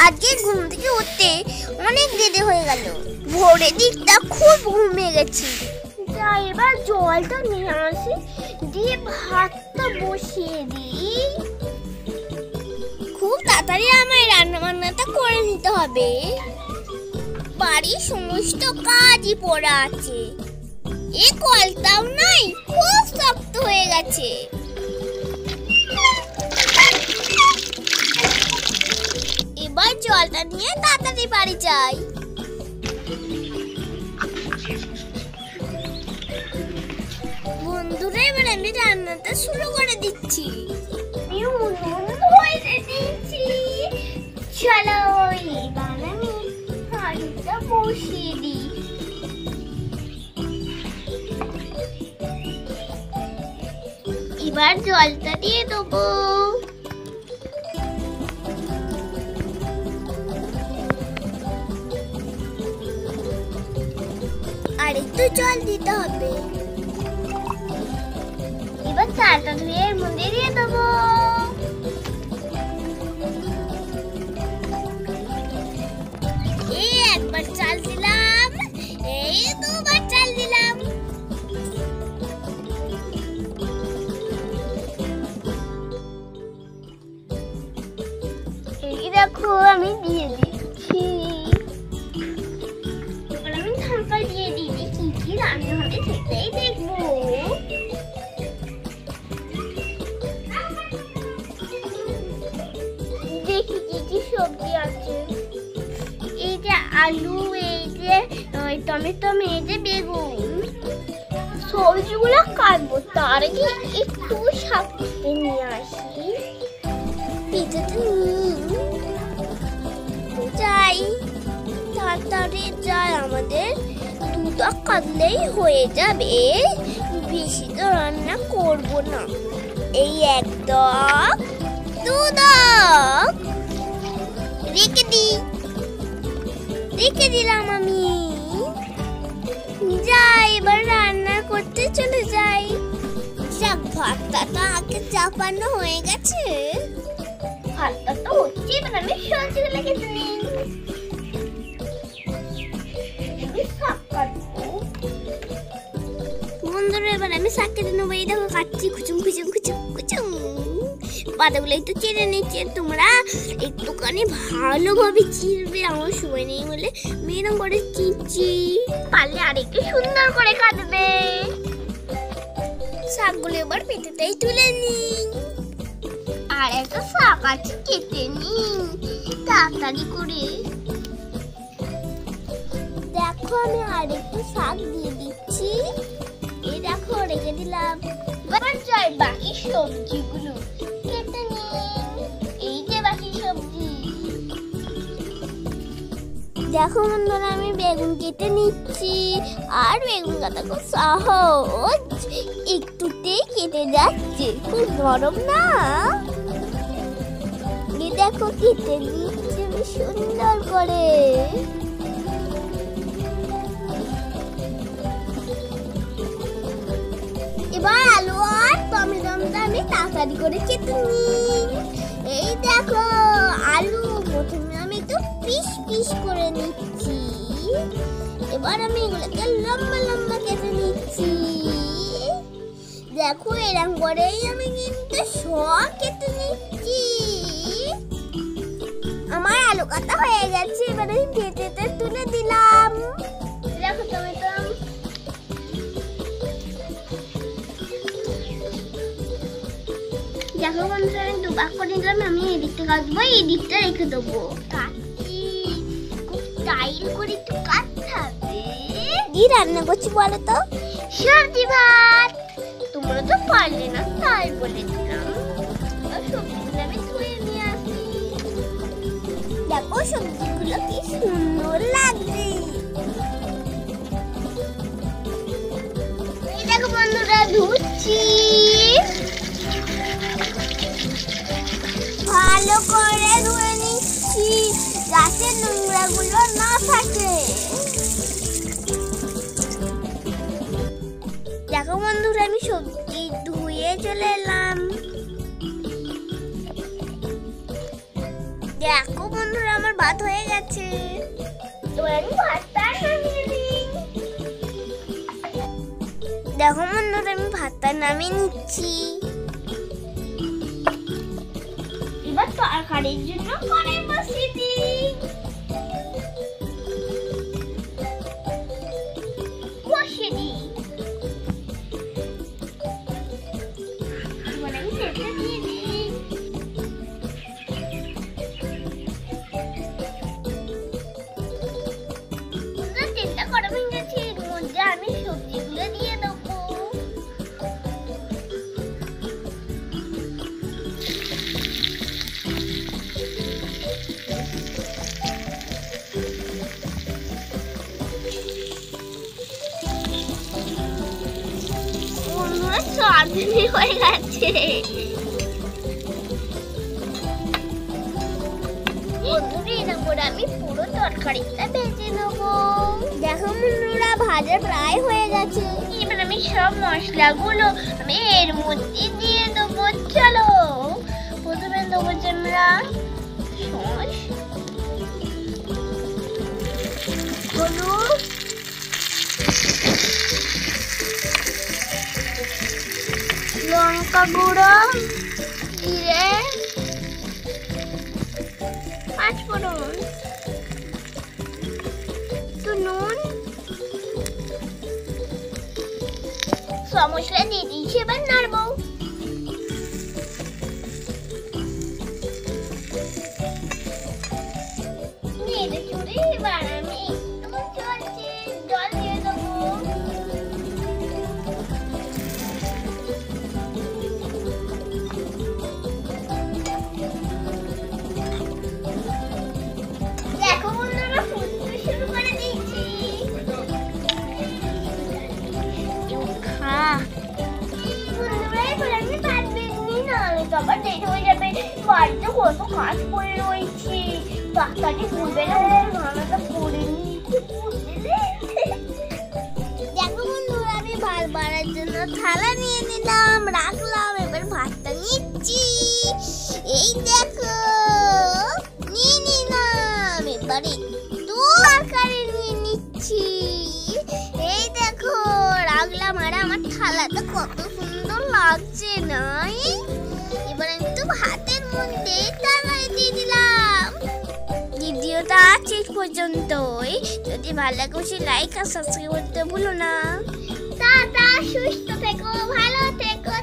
আজকে ঘুম থেকে উঠতে অনেক দেরি হয়ে গেল। ভোরের দিকটা খুব ঘুমিয়ে গেছি। যা এবার জলটা নিয়ে আসি, দিয়ে ভাতটা বসিয়ে দিই। খুব তাড়াতাড়ি আমায় রান্না বান্নাটা করে নিতে হবে। বাড়ির সমস্ত কাজই পড়া আছে। এই কলটাও নাই, খুব শক্ত হয়ে গেছে। এবার জলটা নিয়ে তাড়াতাড়ি বাড়ি যাই। বন্ধুরা, এবার আমি রান্নাটা শুরু করে দিচ্ছি। চলো এবার আমি হাঁড়িটা বসিয়ে দিই। এবার জলটা দিয়ে দেবো। আর একটু জল দিতে হবে। এবার চালটা ধুয়ে এর মধ্যে দিয়ে দেবো। এই একবার চাল দিলাম, এই দুবার চাল দিলাম। এই দেখো আমি দিয়ে দিচ্ছি। এবার আমি ঢাকা দিয়ে দিই, কি কি রান্না হবে সেটাই দেখবো। দেখি কি কি সবজি আছে। এই যে আলু, এই যে টমেটো, এই যে বেগুন। সবজিগুলো কাটবো, তার আগে একটু শাক কেটে নিয়ে আসি। পিঠাটা যাই, তাড়াতাড়ি যাই, আমাদের দুটো কাটলেই হয়ে যাবে। বেশি তো রান্না করবো না। এই একদম রেখে দিলাম আমি। যাই, এবার রান্না করতে চলে যাই। যাক, ভাতটা তো আগে চাপানো হয়ে গেছে। ভাতটা তো হচ্ছে, এবার আমি সবজিগুলো কেটে নিই। বন্ধুরা, এবার আমি শাক কেটে নেবো। এই দেখো কাটছি, খুচুম খুচুম খুচুম খুচুম। পাতাগুলো একটু কেটে নিচ্ছে। তোমরা একটুখানি ভালোভাবে চিরবে, আমার সময় নেই বলে মেয়েরম করে চিরছি। পারলে আরেকটু সুন্দর করে কাটবে। শাকগুলো এবার পেটেটাই তুলে নিই। আর একটা শাক আছে, কেটে নিই তাড়াতাড়ি করে। দেখো, আমি আরেকটু শাক দিয়ে দিচ্ছি। এই দেখো, রেখে দিলাম। এবার যাই বাকি সবজিগুলো কেটে নিই। এই যে বাকি সবজি। দেখো বন্ধুরা, আমি বেগুন কেটে নিচ্ছি। আর বেগুন কাটা খুব সহজ, একটুতেই কেটে যাচ্ছে। খুব নরম না? এই দেখো, কেটে নিচ্ছি আমি সুন্দর করে। এবার আলু আর টমেটোটা আমি তাড়াতাড়ি করে কেটে নিই। এই দেখো, আলু প্রথমে আমি একটু পিস পিস করে নিচ্ছি। এবার আমি এগুলোকে লম্বা লম্বা কেটে নিচ্ছি। দেখো, এরকম করেই আমি কিন্তু সব কেটে নিচ্ছি। আমার আলু কাটা হয়ে গেছে। এবার আমি ভেজেতে তুলে দিলাম। দেখো, টমেটো। দেখো বন্ধুরা, আমি দুভাগ করে নিলাম। আমি এই দিকটা কাটবো, এই দিকটা রেখে দেবো। কাটি, খুব স্টাইল করে একটু কাটতে হবে। কি রান্না করছি বলো তো? সবজি ভাত। তোমরা তো পারলে না, তাই বলে দিলাম। সবজিগুলো আমি ধুয়ে নিয়ে আসি। দেখো, সবজিগুলো কি সুন্দর লাগছে। এই দেখো বন্ধুরা, ধুচ্ছি। ভালো করে ধুয়ে নিচ্ছি, যাতে নোংরাগুলো না থাকে। দেখো বন্ধুরা, আমি সবজি ধুয়ে চলে এলাম। দেখো বন্ধুরা, আমার ভাত হয়ে গেছে। এবার আমি ভাতটা নামিয়ে দিই। দেখো বন্ধুরা, আমি ভাতটা নামিয়ে নিচ্ছি। এবার তরকারির জন্য কড়াই বসিয়ে দিই। বসিয়ে দিই। এবার আমি তেলটা দিয়ে দিই। তেলটা গরম হয়ে গেছে, এর মধ্যে আমি সবজিগুলো দিয়ে দেবো। সয়াবিন হয়ে গেছে। আমি পুরো তরকারিটা ভেজে নেবো। দেখো বন্ধুরা, ভাজা প্রায় হয়ে গেছে। এবার আমি সব মশলাগুলো আমি এর মধ্যে দিয়ে দেবো। চলো, প্রথমে দেবো আমরা সস, হলুদ, লঙ্কা গুঁড়ো, জিরে, পাঁচফোড়ন, নুন, সব মশলা দিয়ে দিয়েছি। এবার নাড়বো। নেড়ে চড়ে এবার আমি জল দিয়ে দেবো। দেখো বন্ধুরা, ফুটতে শুরু করে দিয়েছি। বন্ধুরা, এবার আমি ভাত বেড়ে নিই, না আবার দেরি হয়ে যাবে। বাড়িতে কত কাজ পড়ে রয়েছে, তরকারি ফুলবে না, রান্নাটা করে নিয়েছি, বুঝলে। দেখো বন্ধুরা, আমি ভাত বাড়ার জন্য থালা নিয়ে নিলাম, রাখলাম। এবার ভাতটা নিচ্ছি। এই দেখো, নিয়ে নিলাম। এবারে তরকারি নিয়ে নিচ্ছি। এই দেখো, রাখলাম। আর আমার থালাটা কত সুন্দর লাগছে না? এবার আমি তো ভাতের মধ্যে তরকারি দিয়ে দিলাম। ভিডিওটা আছে পর্যন্তই। যদি ভালো লাগে অবশ্যই লাইক আর সাবস্ক্রাইব করতে ভুলো না। টাটা, সুস্থ থেকো, ভালো থেকো।